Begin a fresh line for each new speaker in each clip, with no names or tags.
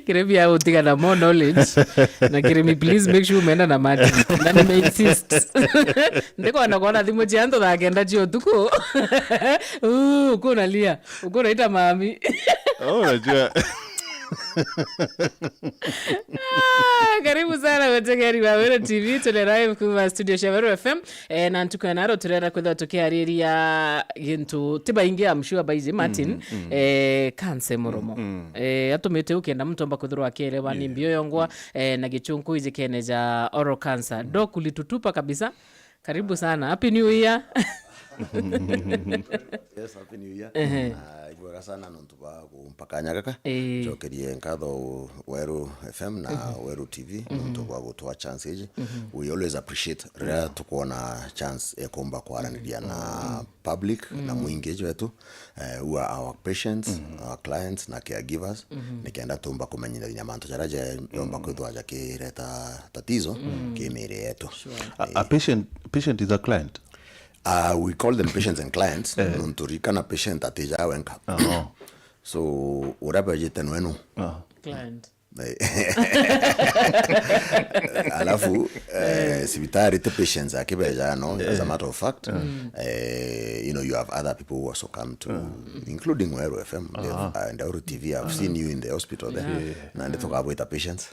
Kirimi ya utiga na more knowledge. Na Kirimi, please make sure umeenda na maji. Na nime insist. Ndiko anakuona thimu jianto da agenda jio tuko. Uko unalia. Uko unaita mami.
Unajua.
Karibu sana wetegeri wa Mûromo TV tule live kuma studio ya Mûromo FM na ntuko naro turera kwenda tukiariria gintu tiba ingi amshua baize Martin Kanca Mûromo atumite ukenda mtu amba kuthurwa akielewa ni mbio yongwa na gichunku izi keneja oral cancer doc ulitutupa kabisa. Karibu sana, happy new year.
Yes, happy new year. Igwara sana nontuba kumpakanya kaka. Chokerie nkatho Weru FM na Weru TV nontuba gutoa chance iji. We always appreciate rare tukuona chance ya komba kwaranĩria na public na muingeji wetu who are our patients, our clients na caregivers. Nikienda tumba kumenyithania mantu jaraje yomba kwithwaja kireta tatizo kimire yetu.
A patient is a client.
We call them patients and clients. Nunturikana patient atija wenka. So uraba jiten wenu.
Client.
Alafu sibitari te patients akibeja no, as a matter of fact. You know, you have other people who also come to, including Weru FM and Weru TV. I've seen you in the hospital there. Na they talk about the patients.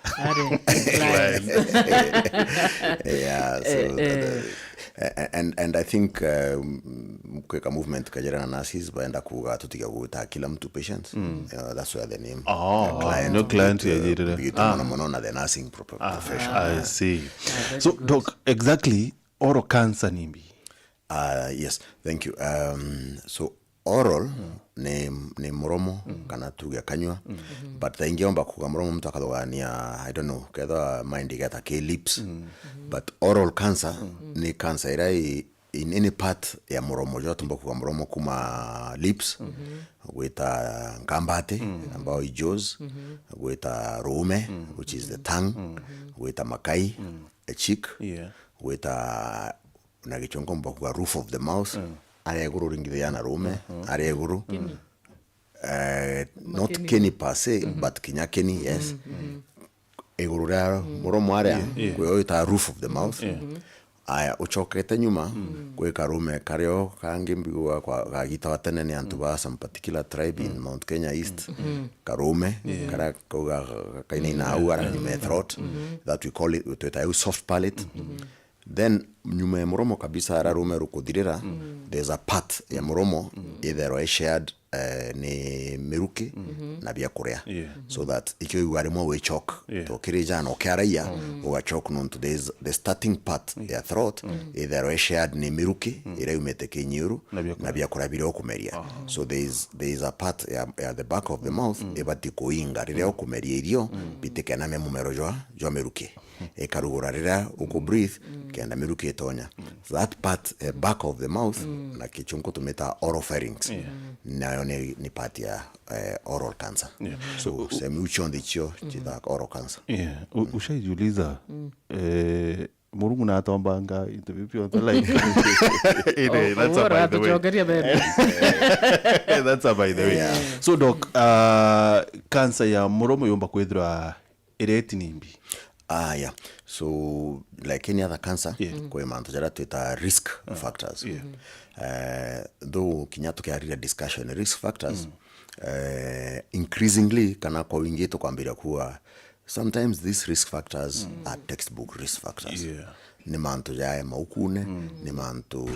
Yeah, so and I think kweka movement kajera na nurses baenda kuga tutiga guta kila mtu patients. That's where the name
client, no client
na the nursing profession.
I see. So doc, exactly oral cancer nimbi?
Yes, thank you. So oral ni Mûromo kana tuga kanywa, but the ingiomba kuga Mûromo mtu akadogania, I don't know, kedha mind igata ke lips, but oral cancer ni cancer irai in any part ya Mûromo jote mba kuga Mûromo kuma lips, gweta nkambate ambao ijaws, gweta rume which is the tongue, gweta makai a cheek, gweta nagichongo mba kuga roof of the mouth. Areguru ringithiana rume areguru not keni per se but kinyakeni, yes. Eguru raro Mûromo area kwe ita roof of the mouth. Aya uchokete nyuma kwe karume karyo kangimbiwa kwa kagita watene ni antuba some particular tribe in Mount Kenya East. Karume kara koga kaini na uara ni throat that we call it to soft palate. Then nyuma ya Mûromo kabisa rarume rukudirira, there's a part ya Mûromo either I shared ni miruki na bia korea, so that ikyo yuarimo we choke to kirija no karaia o choke non to the starting part ya throat either I shared ni miruki ire umete kenyuru na bia korea bile okumeria. So there is a part ya the back of the mouth ebatiko inga rire okumeria irio biteke na memumero jo miruki ekarugura rira uko breathe kenda miruki etonya. That part back of the mouth na kichunko tumeta oropharynx na ni part ya oral cancer. So semi uchondi chio chita oral cancer.
Ushaijuliza Mûromo na atombanga interview pio to like that's about the way. That's about the way. So doc, cancer ya Mûromo yomba kwethra ireti nimbi?
Yeah. So like any other cancer, kwa manto jara tuita risk factors. Though kinyato kia discussion risk factors, increasingly kana kwa wingi to kwambira kuwa sometimes these risk factors are textbook risk factors. Ni manto ja maukune, ni manto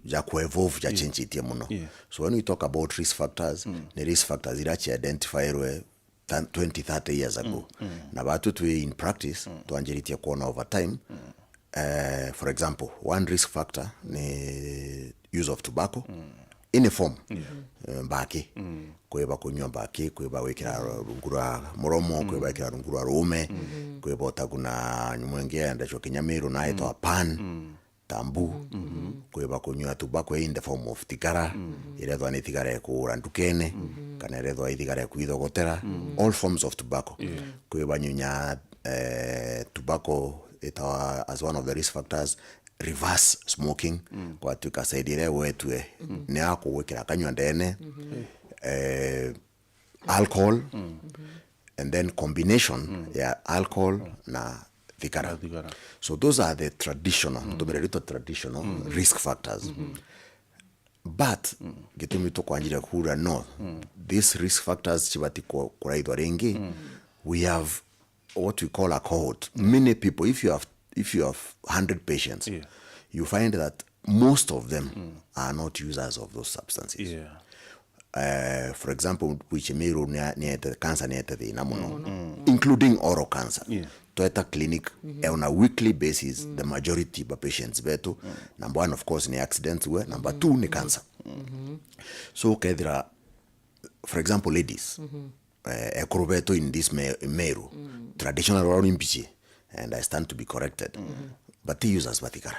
ja evolve ja change itie muno. So when we talk about risk factors, ni risk factors irachi identify 20-30 years ago. Na batu tuwe in practice tuanjiritia kuona over time. For example, one risk factor ni use of tobacco in a form. Mbaki kweba kunywa mbaki, kweba wekira rungura Mûromo, kweba wekira rungura rume, kweba otaguna nyumwengea ndacho kinyamiru na ito pan tambu, kweba kunywa tobacco in the form of tigara, irethwa ni tigara ya kurandukene, kana irethwa tigara ya kuidhogotera, all forms of tobacco. Kweba nyunya tobacco as one of the risk factors. Reverse smoking kwa tukasaidire wetwe ni ako wekira kanywa ndene alcohol and then combination ya alcohol na thigara. So those are the traditional risk factors. But gitumi to kwanjira kura no, these risk factors chibati kuraidwa rengi, we have what we call a cohort. Many people, if you have 100 patients, you find that most of them are not users of those substances. For example, which cancer including oral cancer. Toeta clinic on a weekly basis, the majority of patients beto. Number one, of course, ni accidents were. Number two, ni cancer. So okay, there are, for example, ladies. Ekorobeto in this Meru, traditional oral impichi, and I stand to be corrected. But they use as batikara.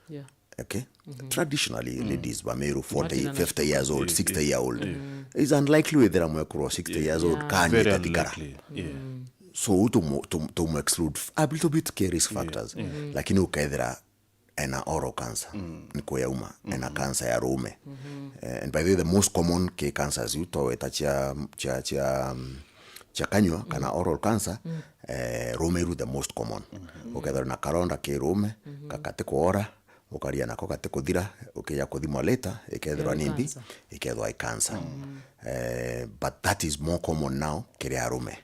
Yeah.
Okay? Traditionally, ladies, Bameru, 40, 50 years old, 60 years old. It's unlikely whether I'm 60 years old.
Very unlikely.
So, to exclude a little bit risk factors. Like, you know, there are oral cancer, and a cancer ya rome. And by the way, the most common cancers you to kanywa kana oral cancer, rome is the most common. Okay, there na karonda ke rome, kakate ko ora, okaria na kokate ko dira, okay ya kodimo later, ekedro nimbi, ekedro cancer. But that is more common now, kere rome.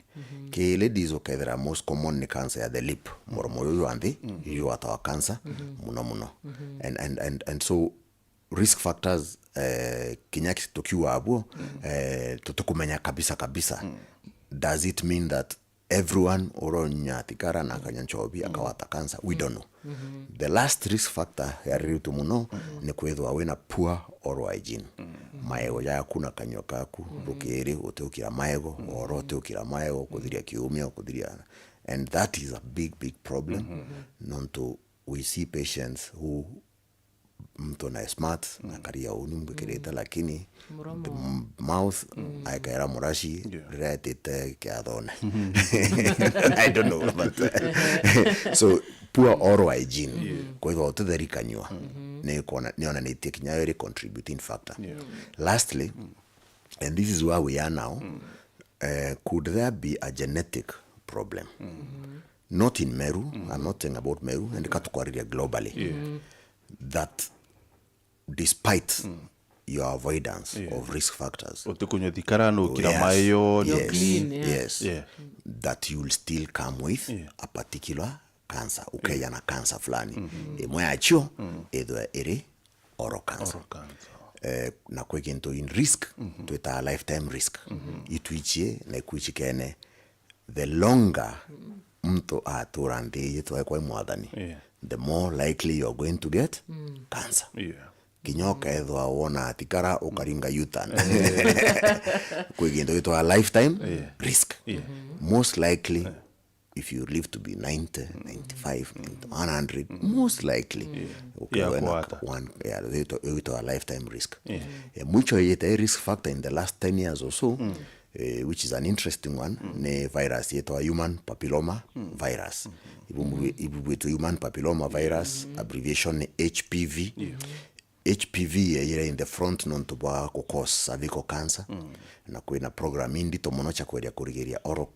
Ke ladies okay, there are most common ni cancer ya the lip, moromo yu andi, yu atawa cancer, muno. And so risk factors kinyaki tukiwa abu, tutukumenya kabisa. Does it mean that everyone oro nyatikara na kanyanchobi akawata cancer? We don't know. The last risk factor ya ritu muno ni kwedwa wena poor oral hygiene. Maego ya kuna kanyokaku rukiri uteukira maego oro uteukira maego kudiria kiumia kudiria, and that is a big problem. Nonto we see patients who mtu na smart na karia unumbekereta lakini the mouth akaira murashi retete kiadone. I don't know, but so poor oral hygiene kwa hivyo utadhari kanywa niona ni tekinyari contributing factor. Lastly, and this is where we are now, could there be a genetic problem? Not in Meru, I'm not saying about Meru, and katukwariria globally, that despite your avoidance of risk factors, that you'll still come with a particular cancer. Okay, na cancer flani. Mwe acho edo ere oral cancer. Na kwekento in risk to a lifetime risk. Ituichie na kuichikene the longer mto aturande yeto kwa mwadani, the more likely you're going to get cancer. Kinyoka edo awona atikara okaringa yutan. Kwekento yeto a lifetime risk. Most likely, if you live to be 90, 95, 100, most likely, a lifetime risk. Mucho yete risk factor in the last 10 years or so, which is an interesting one, ne virus yeto human papilloma virus. Ibu human papilloma virus, abbreviation HPV. HPV in the front non to ba cause cervical cancer. Na kuena program indi to monocha kwa kurigeria oral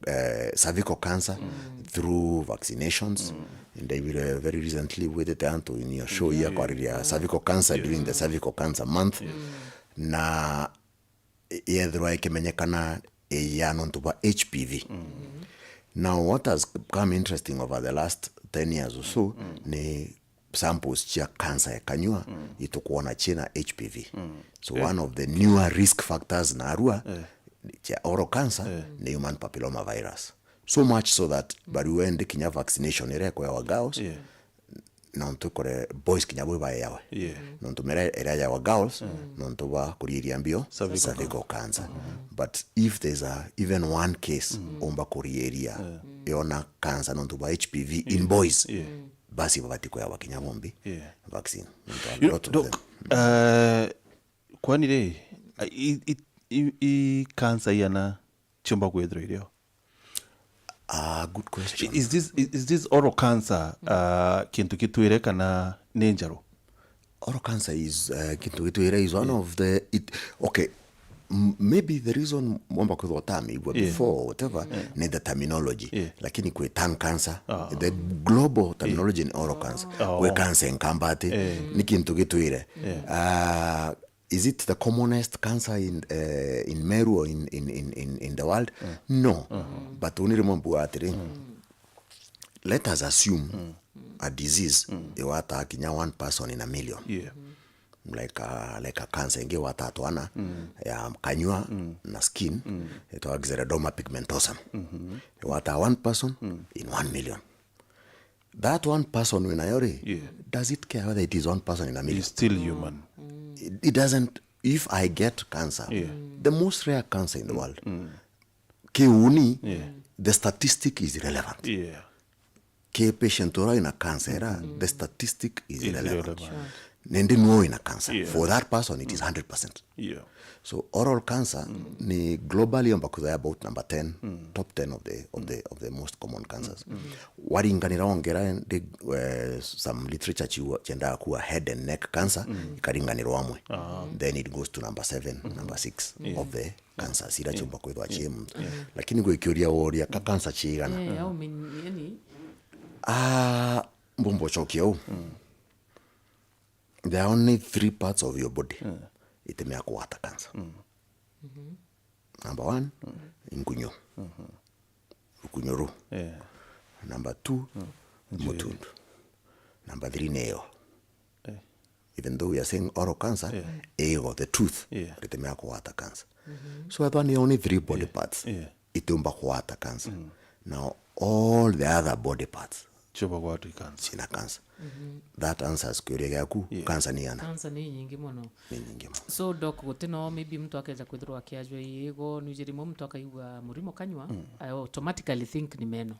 cervical cancer through vaccinations. And they will very recently with it to in your show here kwa cervical cancer during the cervical cancer month. Na yedro kemenyekana ya non to ba HPV. Now what has become interesting over the last 10 years or so ne samples chia cancer ya kanywa itokuona chena HPV. So one of the newer risk factors na arua chia oral cancer ni human papilloma virus. So much so that bari wende kinya vaccination ere kwa wa girls na nto kore boys kinya bwe ba yawe. Na nto mera ere ya wa girls na nto ba kuriria mbio cervical cancer. But if there's even one case omba kuriria yona cancer na nto ba HPV in boys, basi wabatiko ya wakinya bombi vaccine.
Doc, kwani re I cancer yana chumba kwedro ilio?
Good question.
Is this oral cancer kintu kituire kana nenjaro?
Oral cancer is kintu kituire is one of the okay. maybe the reason mwamba kwa tami before or whatever need the terminology lakini kwe tongue cancer the global terminology in oral cancer we cancer nkambate ni kintu gitwire is it the commonest cancer in Meru or in the world? No. But we remember atiri. Let us assume a disease iwata kinya 1 person in a million.
Yeah.
Like a cancer inge watatuana ya kanywa na skin ito xeroderma pigmentosum. Iwata 1 person in 1 million. That 1 person when does it care whether it is 1 person in a million?
He's still human.
It doesn't. If I get cancer, the most rare cancer in the world, the statistic is irrelevant.
Yeah.
Patient in a cancer, the statistic is irrelevant. Nende no in a cancer. For that person, it is 100%.
Yeah.
So oral cancer ni globally about number 10, top 10 of the most common cancers. Waringanira ongera some literature chenda kuwa head and neck cancer ikaringanira wamwe. Then it goes to number 7, number 6 of the cancer. Sira chumba kwethwa chim. Lakini go ikiuria woria ka cancer chigana.
Au yani
Mbombo chokio. There are only 3 parts of your body. Itemea kuwata cancer. Number 1, ingunyo. Ukunyoro. Number 2, mutundu. Number 3, nail. Even though we are saying oral cancer, ego, the tooth, itemea kuwata cancer. So I thought only 3 body parts. Itumba kuwata cancer. Now all the other body parts. Sina cancer. That answers query yaku cancer ni yana.
Cancer ni nyingi muno. So doc gutino maybe mtu akaza kwithirwa akiajwa yego nujirimo mtu akaigwa murimo kanywa I automatically think ni meno.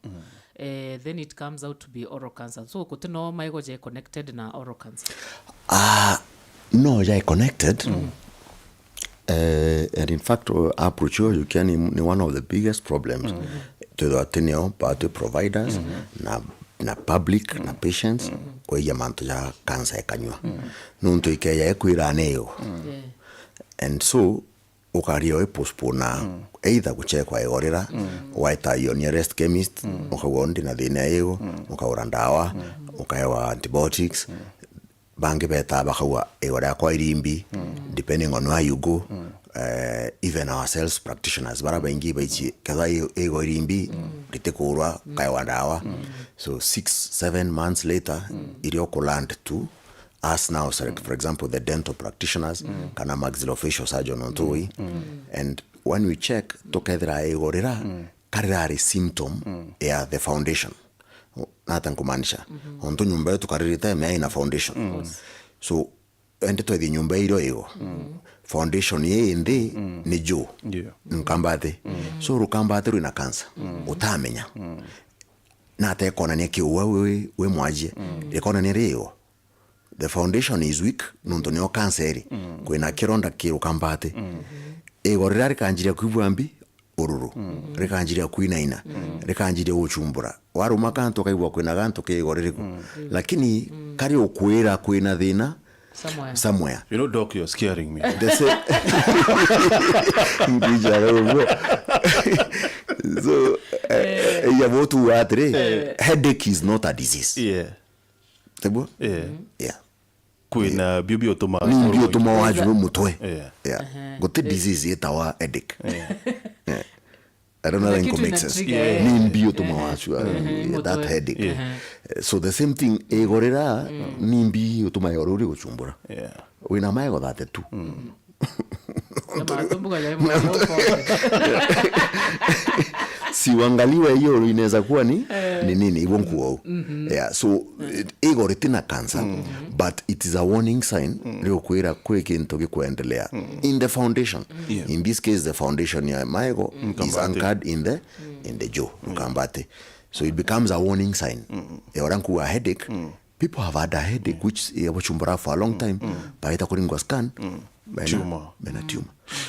Then it comes out to be oral cancer. So gutino maigo je connected na oral cancer.
No, they are connected. And in fact approach you can in one of the biggest problems to the tenure party providers na public na patients kwa yamanto ya cancer kanywa nunto ikeya ekwira neyo and so ukario postpone either kuchekwa egorera waita your nearest chemist ukawondi na thina yego ukaura ndawa ukaewa antibiotics bangi beta bakawa egora kwa irimbi depending on where you go even ourselves practitioners baraba ingi baichi kaza ego irimbi ritekurwa kaewa ndawa so 6-7 months later irioko land to us now for example the dental practitioners kana maxillofacial surgeon ontoi and when we check tokethra egorera karari symptom the foundation nata nkumanisha onto nyumba yetu karirita ina foundation so ende to the nyumba iro ego foundation ye indi ni juu nkambate so rukambate runa cancer utamenya na ta ekona ne kiwa we mwaje ekona ne reo the foundation is weak nunto ne cancer kwina kironda kirukambate ego rari kanjira kwibwambi ururu rekanjira kuinaina rekanjira uchumbura waruma kanto kaibwa kwina ganto kegorereko lakini kari okwera kwina thina somewhere.
You know, doc, you're scaring me.
They say so headache is not a disease.
Yeah.
Yeah.
Kuina bibi otoma.
Bibi otoma waju mutwe. Yeah. Gote disease yetawa headache. Yeah. I don't know how it makes sense. Nimbi otoma waju that headache. So the same thing egorera nimbi otoma yorori guchumbura.
Yeah.
Wina maego that too. Si wangaliwa hiyo inaweza kuwa ni nini ibonkuo. Yeah, so ego retina cancer but it is a warning sign leo kwera kwekinto gikuendelea in the foundation. In this case the foundation ya maego is anchored in the jaw ukambate. So it becomes a warning sign. Yoranku a headache. People have had a headache which yabochumbura for a long time. Baita kuringwa scan.
Tumor.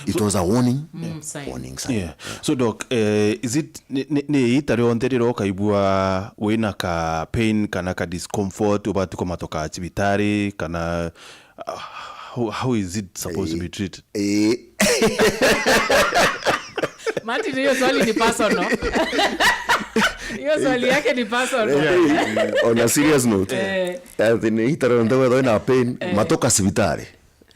It was a warning sign.
Yeah. So doc, is it ne itare onterero kaibua wena ka pain kana ka discomfort ubatu komatoka chibitari kana how is it supposed to be treated?
Martin, hiyo swali ni personal. Hiyo swali yake ni personal.
On a serious note, hitara ndio na pain matoka sibitari.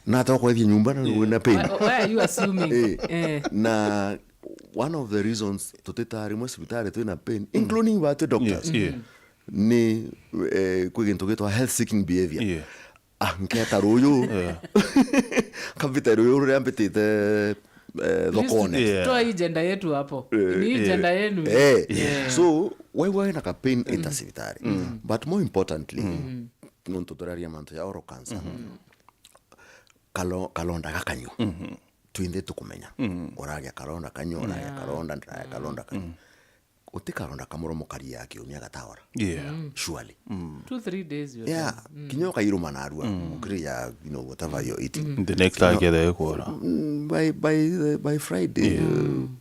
Na toka kwa nyumba na pain.
Why are you assuming?
Na one of the reasons tuteta mo sibitari to na pain, including what doctors. Ni kwinto getwa health seeking behavior. Nketa royo. Kapita royo rambetite lokone.
Toa hii gender yetu hapo. Ni gender yenu.
So why na campaign itasibitari. But more importantly, non tutoraria manto ya oro cancer. Kalonda gakanyo. Tuinde tukumenya. Oragia kalonda kanyo, oragia kalonda kanyo. Utikaronda kamoromo kari yake umia gatawara. Surely.
2-3 days.
Kinyo kairo manarua. Ukria, whatever you're eating.
The next time get there kwora.
By Friday.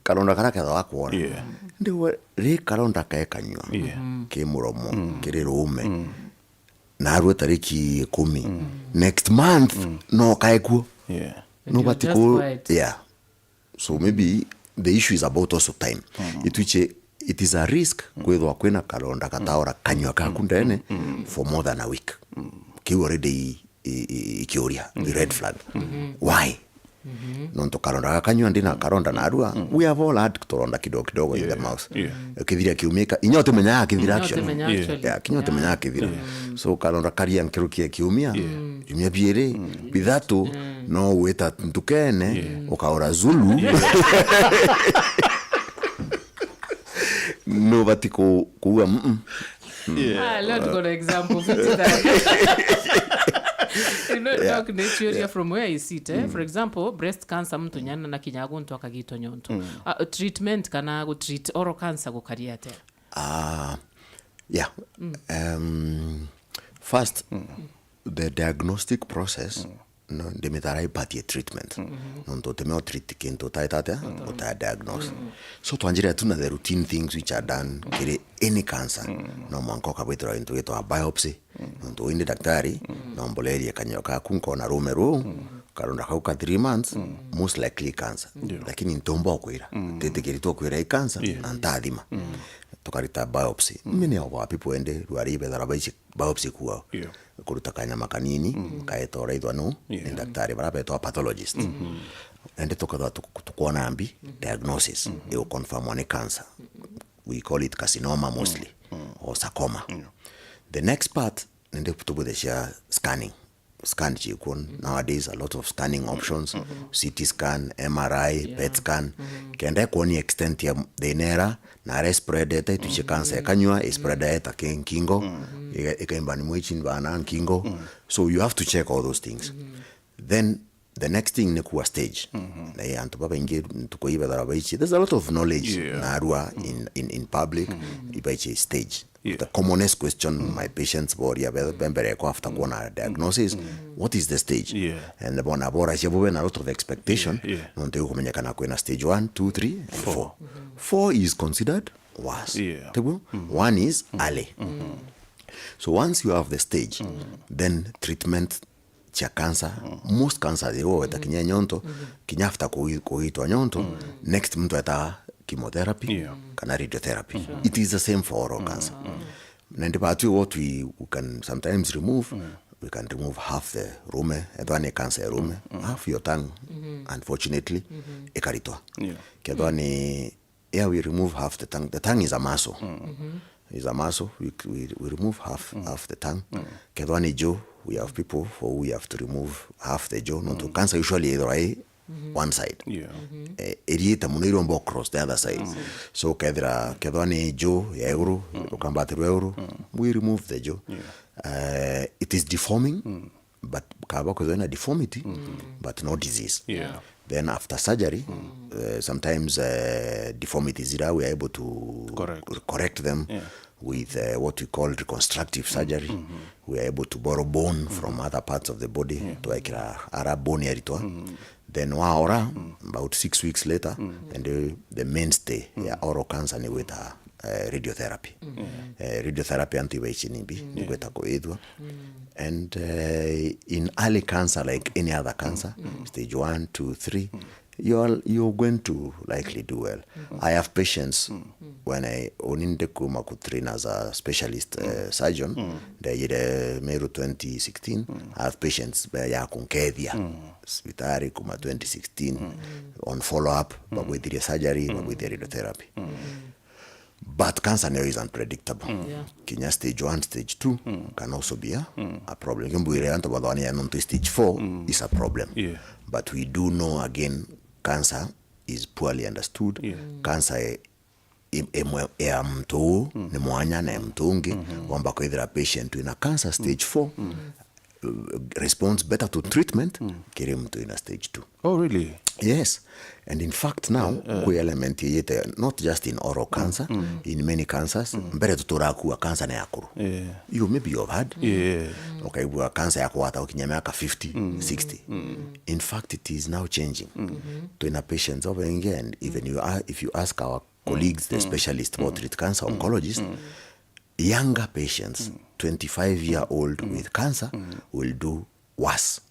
Kalonda karaka da kwora. Ndio re kalonda kae kanyo. Ke muromo, kire rume. Narua tariki 10. Next month no kae kuo. No batiko. So maybe the issue is about also time. It is a risk kwethwa kwena kalonda kataora kanywa kakundene for more than a week. Ki already ikioria the red flag. Why? Nonto kalonda kanywa ndina kalonda narua. We have all had kalonda kidogo in the mouth. Kithira kiumika inyote menya kithira actually. Kinyote menya kithira. So kalonda karia nkirukia kiumia. Jumia biere bidhatu no weta ntukene ukaora Zulu. No batiko kuwa
let's go to example. Talk nature from where you sit. For example, breast cancer mtu nyana na kinyago nto akagito nyonto. Treatment kana go treat oral cancer go kariate.
First, the diagnostic process no demetarai party treatment. Non to temeo treat kento taitata or diagnose. So to anjira tuna the routine things which are done kire any cancer. No manko kabetro into geto a biopsy. Non to inde daktari no mboleria kanyoka kunko na rumero. Kalonda kauka 3 months most likely cancer. Lakini ntombo kwira. Tete kirito kwira cancer antadima. Tokarita biopsy. Many of our people ende ruaribe darabaisi biopsy kuwa. Kuruta kanyama kanini kaetora idwanu ni daktari barabeto pathologist ende tokada tukuona ambi diagnosis you confirm one cancer. We call it carcinoma mostly or sarcoma. The next part nende kutubudesha scanning chikon. Nowadays a lot of scanning options, CT scan, MRI, PET scan. Kenda kuoni extent ya denera na spread data tuche cancer kanywa spread data kingo ikaimbani mwichin bana kingo. So you have to check all those things. Then the next thing ni kuwa stage. Na ya antubaba inge tukoiba darabaichi. There's a lot of knowledge na arua in public ibaichi stage. The commonest question my patients worry about after one diagnosis, what is the stage? And the one abora shabuwe na lot of expectation. Nonte ukomenya kana kwena stage 1, 2, 3, and 4. 4 is considered worse. 1 is early. So once you have the stage, then treatment cha cancer, most cancer zero weta kinya nyonto, kinya after kuitwa nyonto, next mtu ata chemotherapy, kana radiotherapy. It is the same for oral cancer. And what we can sometimes remove, we can remove half the rume, edwane cancer rume, half your tongue, unfortunately, ekaritoa. Kedwane, we remove half the tongue. The tongue is a muscle. Is a muscle. We remove half the tongue. Kedwane jaw, we have people for who we have to remove half the jaw. Not to cancer usually either one side. Erieta muniro mbo cross the other side. So kedwane jaw ya euro, ukambatiru euro, we remove the jaw. It is deforming, but kabako is a deformity, but no disease. Then after surgery, sometimes deformities we are able to correct them with what we call reconstructive surgery. We are able to borrow bone from other parts of the body to like a bone area. Then about 6 weeks later, and the mainstay, oral cancer with radiotherapy. Radiotherapy anti-HNB, nigweta koedwa. And in early cancer, like any other cancer, stage 1, 2, 3, you're going to likely do well. I have patients when I oninde kuma kutrain as a specialist surgeon, the year Mûromo 2016. I have patients ya kunkedhia hospitali kuma 2016 on follow-up, with the surgery, with the radiotherapy. But cancer now is unpredictable. Kenya stage 1, stage 2 can also be a problem. Stage 4 is a problem. But we do know, again, cancer is poorly understood. Cancer mtu ni mwanya na mtungi wamba kwa either a patient in a cancer stage 4 responds better to treatment KIRIMI to in a stage 2.
Oh, really?
Yes. And in fact now we element not just in oral cancer, in many cancers mbere tutorakuwa cancer na yakuru. You maybe you've had. Okay, we cancer yako hata ukinyamaka 50, 60. In fact it is now changing. To in a patients over again, even if you ask our colleagues, the specialists about treat cancer oncologists, younger patients, 25-year-old with cancer will do worse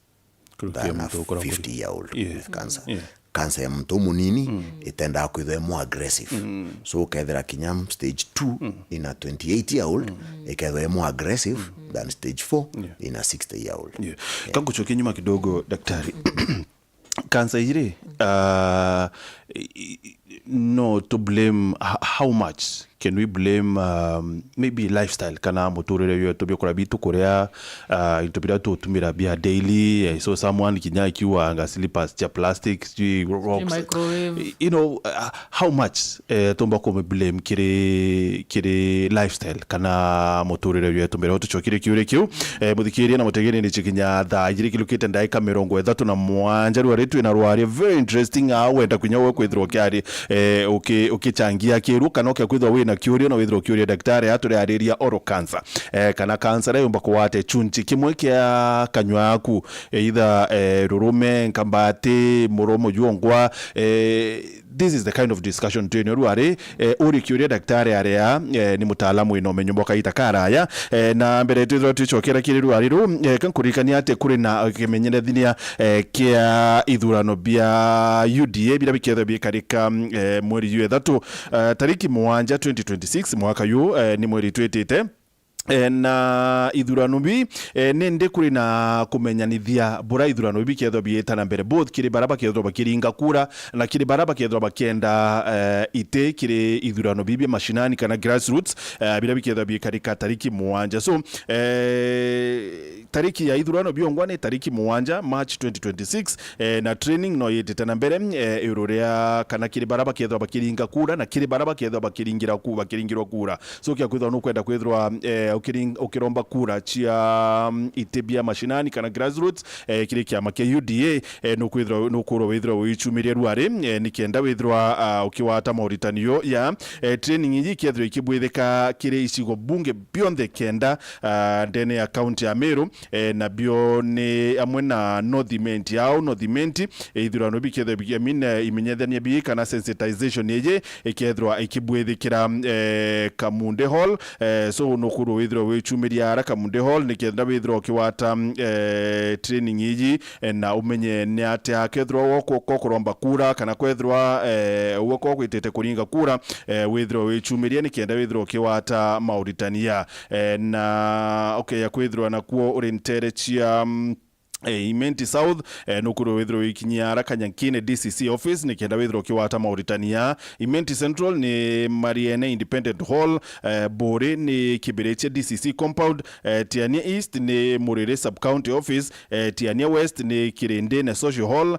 than a 50-year-old with cancer. Cancer ya mtu munini itenda kwithwe more aggressive. So kaithira kinyam stage 2 in a 28-year-old ikaithwe more aggressive than stage 4 in a 60-year-old.
Kangu choke nyuma kidogo daktari. Cancer hili no to blame. How much can we blame maybe lifestyle kana muturire yo tobyo kora bitu korea itobira to tumira bia daily, so someone kinya ikiwa anga slippers cha plastic rocks,
microwave,
how much tomba ko blame kire lifestyle kana muturire yo tumira tuchokire kiure kiu muthikiria na mutegere ni chikinya tha igiri kilukite ndai kamera 30 na mwanja rwa retu na rwari very interesting wenda kunyawe kwithro kyari ukichangia kiru kana kwithro we na kiuria na withro kiuria daktari atore ariria oral cancer kana cancer yomba kuwate chunchi kimwe kia kanywa yaku either rurume nkambate muromo juongwa. This is the kind of discussion tuenyo ruare uri kiuria daktari area ni mutaalamu ino menyomboka itakaraya na mbere twithro tuchokera kiri ruari ru kankurikania ate kuri na kimenyerethania kia ithurano bia UDA bila biketho bikarika mweri yu 3 tariki 1 2026 mwaka yu ni mweri twetete na ithurano bi nende kuri na kumenyanithia bura ithurano bi ketho bietana mbere both kiri baraba ketho bakiringa kura na kiri baraba ketho bakenda ite kiri ithurano bi mashinani kana grassroots bila biketho bikarika tariki 1. So tariki ya ithurano biongwane tariki 1 March 2026 na training no yetana mbere eurorea kana kiri baraba ketho bakiringa kura na kiri baraba ketho bakiringirwa kura. So kya kwithwa no kwenda kwithwa ukiromba kura chia itebia mashinani kana grassroots kiri kiama kia UDA no kuro withwa wichumirie ruare nikienda withwa ukiwata mauritanio ya training iyi kiethro ikibwithika kiri isigo bunge beyond the kenda ndene ya county ya Meru na bio ni amwe na North Imenti ithurano biketho biamina imenyethania bi kana sensitization yeje ikethro ikibwithikira Kamunde Hall. So no kuro withro wichumiria ara Kamunde Hall nikenda withro kiwata training iyi na umenye ni ate akethro woko kuromba kura kana kwethro woko kwitete kuringa kura withro wichumiria nikenda withro kiwata Mauritania na okay ya kwithro na kuo orientere chia Imenti South nukuro withro ikinyara Kanyankine DCC office nikienda withro kiwata Mauritania. Imenti Central ni Mariene Independent Hall, Bore ni Kibereche DCC compound, Tiania East ni Murere Sub County office, Tiania West ni Kirende Social Hall,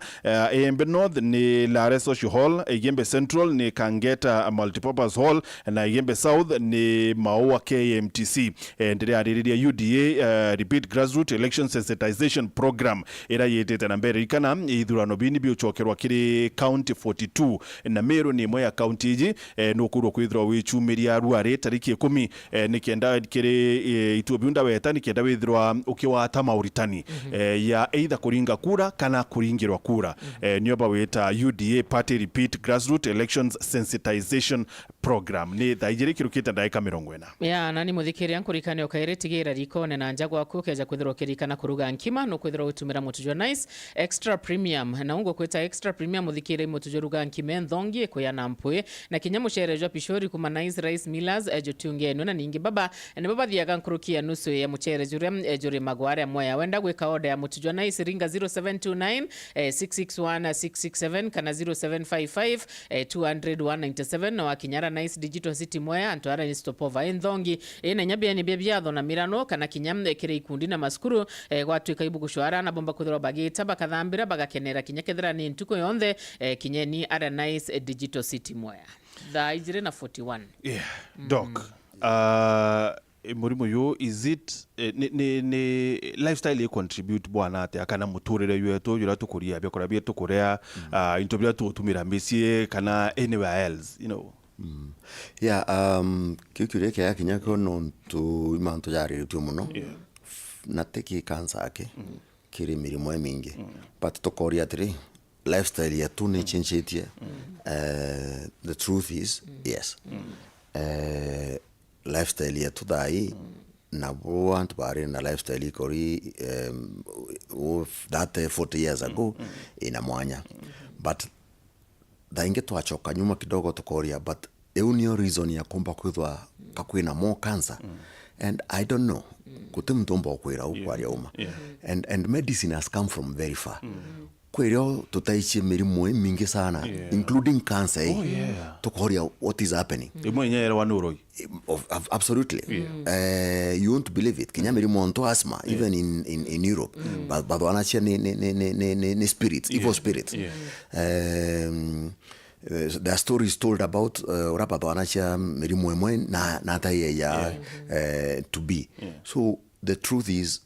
Embe North ni Lare Social Hall, Igembe Central ni Kangeta Multipurpose Hall na Igembe South ni Maua KMTC. Ndire ariria UDA repeat grassroots election sensitization program program ira yetete na mbere ikana ithurano bini biochokerwa kiri county 42 na Meru ni moya county ji no kurwo kwithirwa wichumiria ruare tariki 10 nikenda kiri itubiunda weta nikenda withirwa ukiwata mauritani ya either kuringa kura kana kuringirwa kura nyoba weta UDA party repeat grassroots elections sensitization program ni thaijiri kirukite ndaika 40
ya nani muthikiria nkurikane okaire tigira rikone na njagwa ku keja kwithirwa kirikana kuruga nkima no kwithirwa utumira mutujwa nice extra premium na ungo kweta extra premium muthikire mutujwa ruga nkime nthongi kuyana mpwe na kinyamu sherejwa pishori kuma nice rice millers ejotunge no na ningi baba ne baba thiaga nkurukia nusu ya muchere jure magware moya wenda gwika order ya mutujwa nice ringa 0729 661 667 kana 0755 200 197 na wakinyara nice digital city moya antwara ni stopova enthongi ina nyabia ni biatho na mirano kana kinyamne kire ikundi na maskuru gwatuika ibu gushwara na bomba kuthirwa bagita bakathambira bagakenera kinyakethera ni ntuko yonthe kinyeni ara nice digital city moya tha ijire na 41
yeah doc murimo yo is it ni lifestyle contribute bwana ate akana muturire yetu yura tukuria byakora bye tukurea intobya tutumira mesie kana anywhere else you know
yeah kikure kya kinyako no tu imanto yari tu muno na teki kansa ake kiri mirimo mingi but tokoria tri lifestyle yetu ni chinchitie the truth is yes lifestyle yetu dai na want bari na lifestyle kori that 40 years ago ina mwanya but dainge twachoka nyuma kidogo tukoria but eunio reason ya kumba kwithwa kakwina more cancer and I don't know kutimtombo kwira ukwaria uma and medicine has come from very far kwero tutaichi mirimo mingi sana including cancer tukoria what is happening
imwenyera wanuroi
absolutely you won't believe it kinya mirimo onto asthma even in Europe but wanachia ni spirits evil spirits there are stories told about rapado wanachia mirimo emwe na taye ya to be so the truth is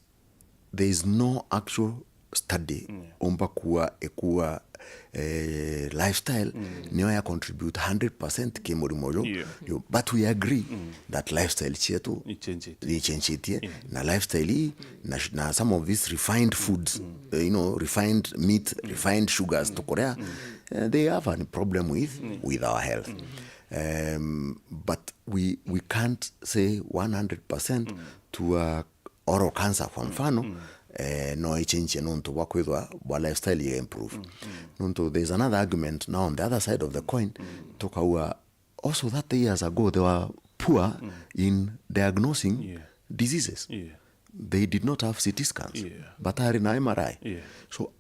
there is no actual study omba kuwa ekuwa lifestyle niyo ya contribute 100% ke murimo yo but we agree that lifestyle chetu ni change na lifestyle na some of these refined foods you know refined meat refined sugars to Korea they have a problem with our health but we can't say 100% to oral cancer kwa mfano no change nonto wakwithwa wa lifestyle ya improve nonto there's another argument now on the other side of the coin tokaua also that years ago they were poor in diagnosing diseases they did not have CT scans but are na MRI so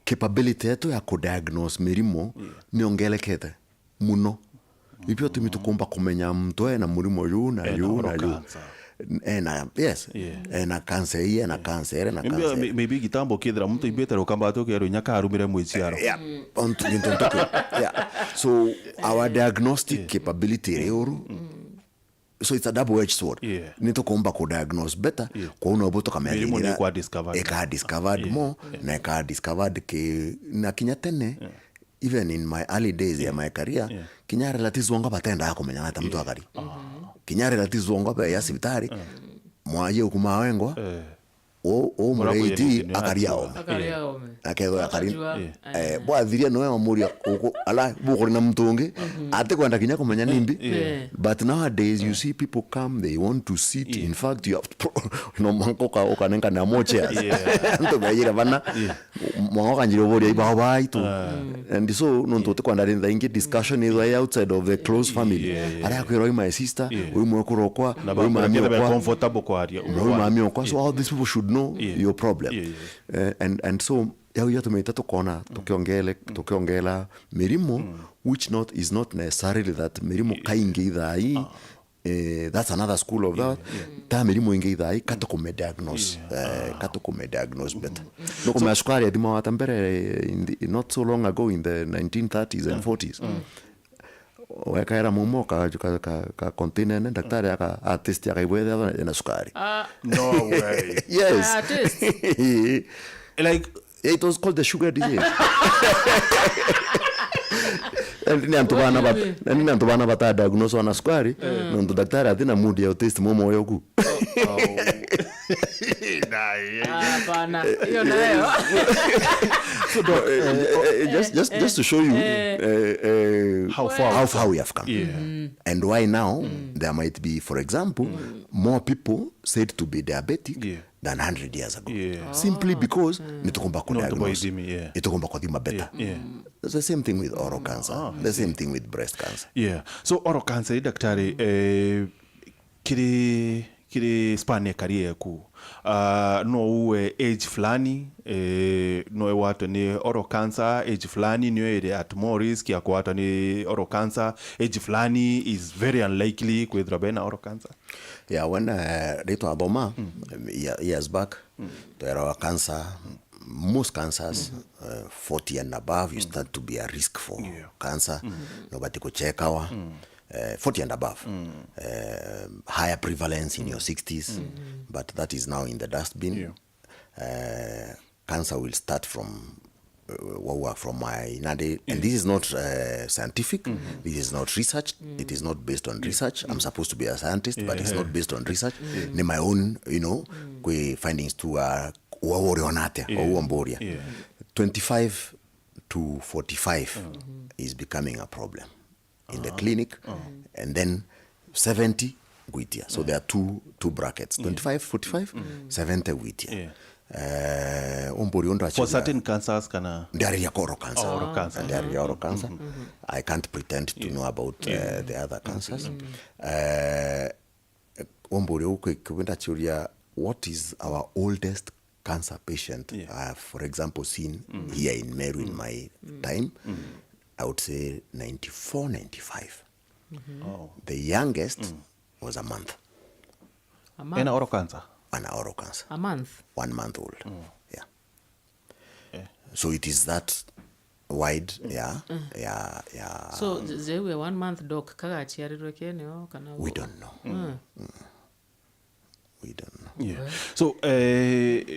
capability yetu ya kudiagnose mirimo niongelekete muno ibyo tumitukomba kumenya mtu na murimo yu na yu yes na cancer na cancer na cancer
maybe kitambo kidra mtu ibetero kamba to kero nyaka arumire mwiciaro
so our diagnostic capability euro so it's a double-edged sword nito komba ko diagnose better ko uno boto kamera eka discovered more na eka discovered ke na kinyatene even in my early days ya my career kinya relatives wanga batenda akomenya hata mtu akari kinya relatives wanga ba ya sibitari mwaje ukumawengo o mreiti akariao akedo akari bwa thiria no mamuria ala bukuri na mtungi ate kwenda kinya kumenya nimbi but nowadays you see people come they want to sit in fact you have no mankoka okanenga na mocha nto bayira bana mwaga njiro boria ibawa itu and so no nto kwenda in discussion is outside of the close family ala kwiro my sister we mwekurokwa we mami
comfortable kwa aria
we mami okwa so all these people should know your problem and so ya tumeita tukona tukiongela mirimo which is not necessarily that mirimo kaingi idhai that's another school of that ta mirimo ingi idhai katukume diagnose better no kuma sukari ya dimo atambere not so long ago in the 1930s and 40s wakaera mumo ka container na daktari aka test ya kaibwede na sukari
no way
yes
Like
it was called the sugar disease. Nini antu bana bata diagnose wana sukari na ndo daktari athina mood ya taste momo yoku.
Hapana, hiyo nayo.
Just to show you how far we have come. And why now there might be, for example, more people said to be diabetic than 100 years ago. Simply because nitukumba ko diagnose. Itukumba ko dima better. It's the same thing with oral cancer. The same thing with breast cancer.
So oral cancer, daktari, kiri span ya career ku no uwe age fulani no watu ni oral cancer age fulani ni ere at more risk ya kwa ni oral cancer age fulani is very unlikely with rabena oral cancer.
When Rito Adoma years back, there are cancer. Most cancers, 40 and above, you start to be a risk for cancer. Nobody could check our 40 and above. Higher prevalence in your 60s, but that is now in the dustbin. Cancer will start from my nade, and this is not scientific. This is not research. It is not based on research. I'm supposed to be a scientist, but it's not based on research. My own, findings to 25 to 45 is becoming a problem in the clinic, and then 70 guitia. So there are two brackets: 25, 45, 70 guitia.
For certain cancers,
oral cancer. I can't pretend to know about the other cancers. What is our oldest cancer patient I have, for example, seen here in Meru in my time? I would say 94, 95. The youngest was a month.
An oral cancer?
An oral cancer.
A month?
1 month old. So it is that wide.
So they were 1 month doc.
We don't know. We don't know.
So,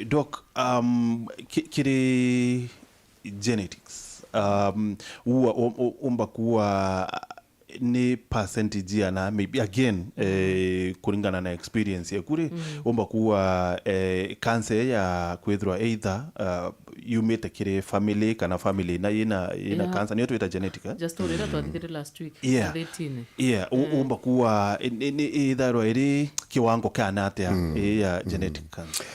doc, kiri genetics. Kuwa ni percentage ya na maybe again kulingana na experience ya kuri kuwa cancer ya kwethwa either you meet kire family kana family na ina cancer ni yote genetic
just already to last week
18
kuwa ni either iri kiwango kana atia ya genetic cancer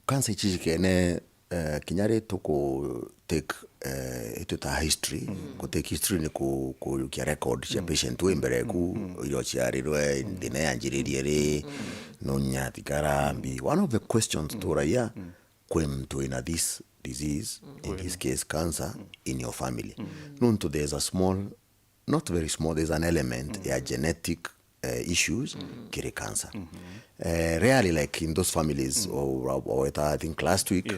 cancer chikene kinyare toko take ito history ko take history ni ko kia record cha patient we mbere ku ilo chiarirwe ndine yanjiririe no nyatikarambi. One of the questions to raya kwem to in this disease, in this case cancer, in your family. Nunto there's a small, not very small, there's an element genetic issues kiri cancer. Rarely like in those families or I think last week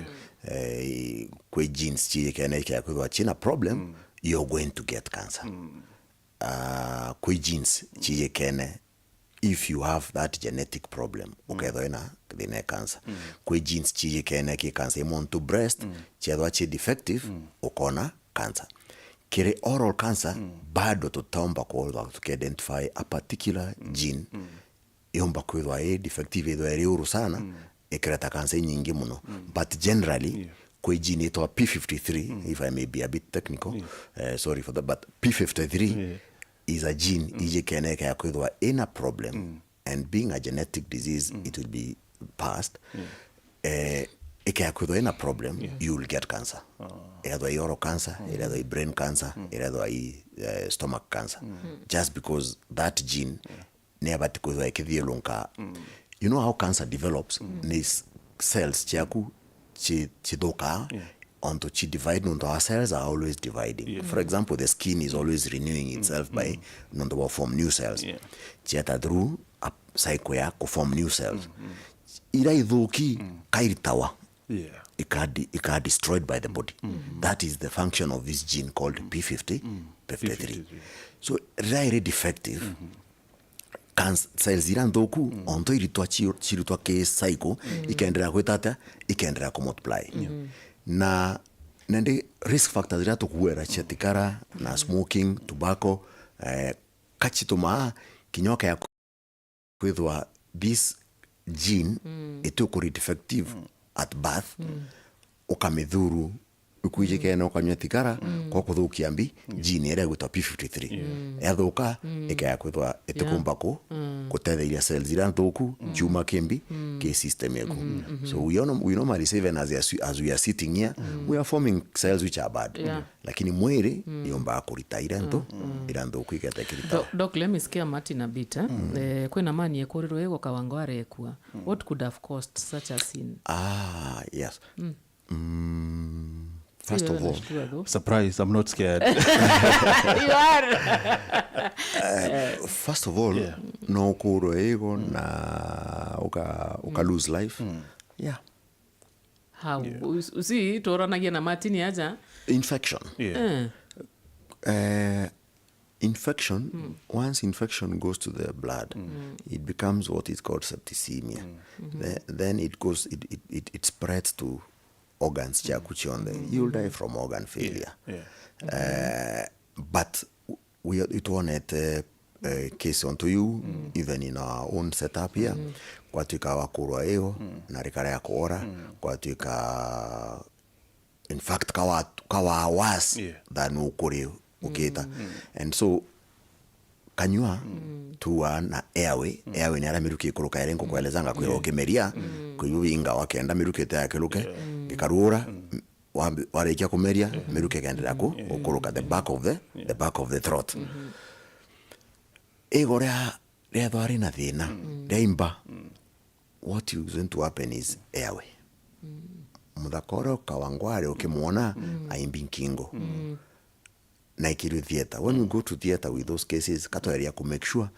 kwe genes chi kene kwa china problem, you're going to get cancer. Kwe genes chi kene, if you have that genetic problem, okay, then cancer. Kwe genes chi kene ki cancer to breast, chi defective, ukona cancer. Kiri oral cancer, bado tutaomba kwa to identify a particular gene, iomba kwa defective uru sana, ikreta cancer nyingi muno. But generally, kwa gene ito P53, if I may be a bit technical, sorry for that, but P53 is a gene, ije kene kaya kwa in a problem, and being a genetic disease, it will be passed. Ikaya in a problem, you will get cancer. Either oral cancer, either brain cancer, either stomach cancer. Just because that gene, never you know how cancer develops? These cells, chidoka, onto chi divide, onto our cells are always dividing. For example, the skin is always renewing itself by non form new cells. Chiata through a cycle ya form new cells. Ira idhuki kairitawa. It destroyed by the body. That is the function of this gene called P53. So very defective. cells ira nthuku onto iritwa chiritwa ke cycle ikaendelea gwitata ikaendelea ku multiply na ndi risk factors ira tukuera chatikara na smoking tobacco kachituma kinyoka ya kwithwa this gene itukuri defective at birth ukamithuru ukujike na ukanywa thigara kwa kuthukia mbi gene ira gwitwa P53 yathuka ikaya kwithwa itikumba kutetheria cells ira nthuku juma kimbi ke system yaku so we normally say even as we are sitting here we are forming cells which are bad lakini mwiri yomba kurita ira nthuku iketekirita.
Doc, let me scare Martin a bit kwina mani ekurirwe ego kawangware ekua what could have caused such a sin?
Yes. First of all,
surprise, I'm not scared.
You are.
First of all, no kuro ego na uka lose life. Yeah.
How? Usi toranagia na Martin aja?
Infection.
Yeah.
Infection, once infection goes to the blood, it becomes what is called septicemia. Then it spreads to organs chakuchionde. You'll die from organ failure. But it won't case onto you, even in our own setup here. Kwa tuika wakurwa eo, na rikara ya kuora, kwa tuika in fact kawa worse than ukuri ukita. And so kanyua tuwa na airway ni ara miruki ikuruka erengo kuelezanga kwa okemeria kuyuinga wakenda miruki te yakeruke ikarura warekia kumeria miruki kaendelea kuruka the back of the throat. Egorea thwari na thina reimba what is going to happen is airway muthakoro kawangware ukimwona aimbi nkingo na ikiru theater. When you go to theater with those cases katoeria ku make sure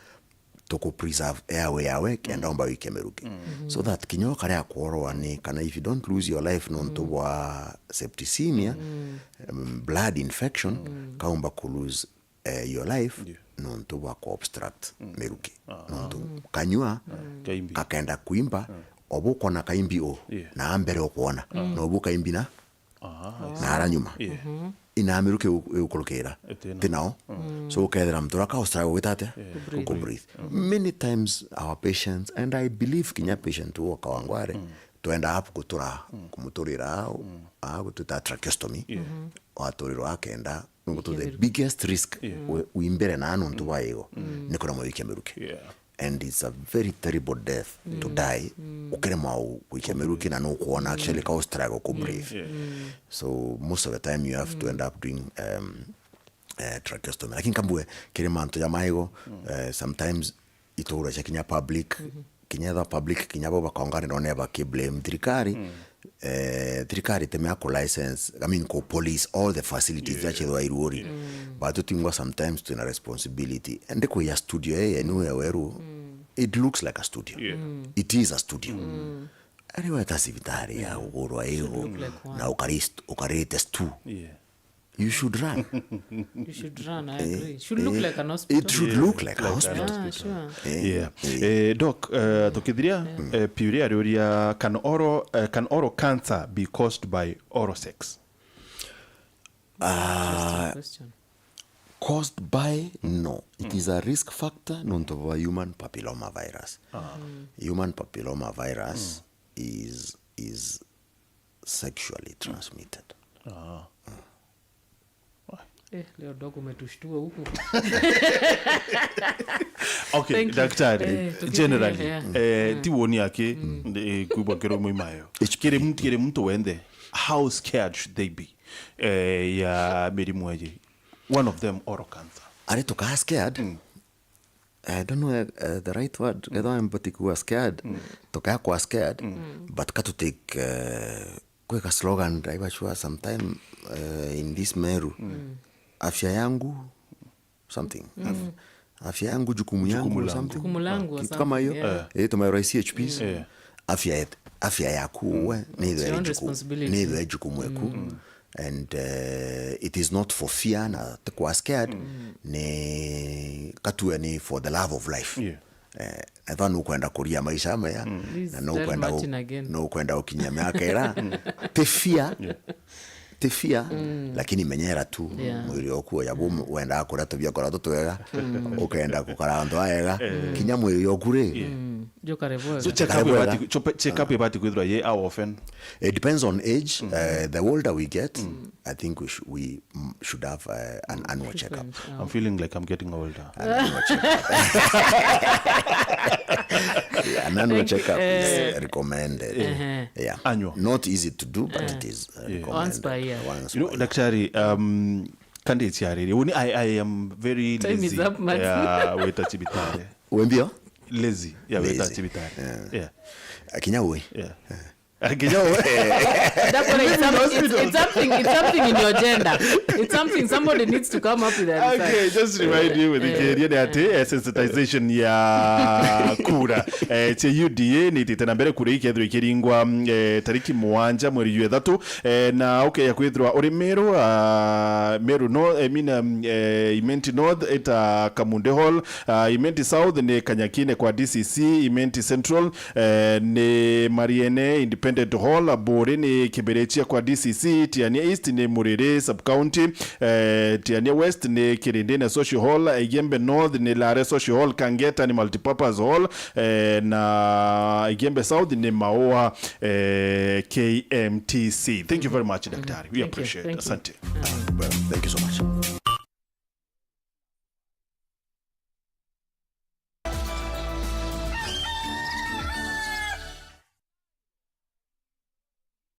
to preserve airway yawe kenda omba wikemeruke so that kinyoka ria kuorwa ni kana if you don't lose your life nonto wa septicemia blood infection kaomba ku lose your life nonto wa obstruct meruke nonto kanyua kakenda kuimba obuko na kaimbi na ambere okuona no obuka imbi na ara nyuma ina miruke ukolokera tinao so ukethera mtura ka struggle with that to breathe. Many times our patients, and I believe kinya patient who kawangware to end up kutura kumuturira gututa tracheostomy waturiro akenda to the biggest risk uimbere na antu wayo nikora mo ikemeruke. And it's a very terrible death to die ukirema wikemeruke na no kuona actually ka struggle ku breathe. So most of the time you have to end up doing tracheostomy. Lakini kambwe kirema nto ya maigo sometimes itura cha kinya public kinya public kinya baba kaongana no never ke blame trikari temea ko license ko police all the facilities that you are worried but to think sometimes to a responsibility and ko ya studio anywhere weru it looks like a studio it is a studio anyway tasivitari ya ugorwa ego na ukarite stu you should run.
You should run, I agree. It should look like an hospital.
It should look like a hospital.
Sure.
Doc, tokidhiria piuria rioria can oral cancer be caused by oral sex?
Caused by? No. It is a risk factor known to a human papilloma virus. Human papilloma virus is sexually transmitted.
Leo dogo umetushtua huku.
Okay, daktari, generally, tiwoni yake kubwa kero mwimayo. Kire mtu wende, how scared should they be? Ya merimu aje. One of them, oral cancer.
Are to ka scared? I don't know the right word. I don't particular scared. To ka kwa scared, but ka to take quick slogan I was sure sometime in this meru. Afya yangu something. Afya yangu jukumu yangu something.
Jukumu langu
kitu kama hiyo. Tumayo CHPs. Afya yako neither jukumu yako. And it is not for fear na kwa scared ne katue ni for the love of life. etho nukwenda kuria maisha maya na nukwenda ukinyia miaka ira ti fear lakini menyera tu mwiri okuo yabu wenda kuria tubia kora tutwega ukenda gukara ndo wega kinya mwiri okure
so check up about kwithra ye how often?
It depends on age. The older we get, I think we should have an annual checkup.
I'm feeling like I'm getting older.
An annual checkup. An annual checkup is recommended. Yeah.
Annual.
Not easy to do, but it is recommended.
Once per year.
Daktari, candidates I am very
Time
lazy.
is up, man.
Yeah, wait a chibitare.
Wembio?
Lazy. Yeah, wait a chibitare. Yeah.
Kinyawe.
Yeah.
It's something in your agenda. It's something somebody needs to come up with that.
Okay, just remind you with the Kenya sensitization ya kura. Che UDA ni tena mbere kura ikethro ikiringwa tariki 7 mweri wa 3 na okay ya kwithwa uri Meru no Imenti North eta Kamunde Hall, Imenti South ni Kanyakine kwa DCC, Imenti Central ni Mariene Independent Hall, Bore ni Kiberechia kwa DCC, Tiania East ni Murere Sub County, Tiania West ni Kirindini Social Hall, Igembe North ni Lare Social Hall, Kangeta ni Multipurpose Hall, na Igembe South ni Maoa KMTC. Thank you very much, Daktari. We appreciate it. Asante.
Thank you so much.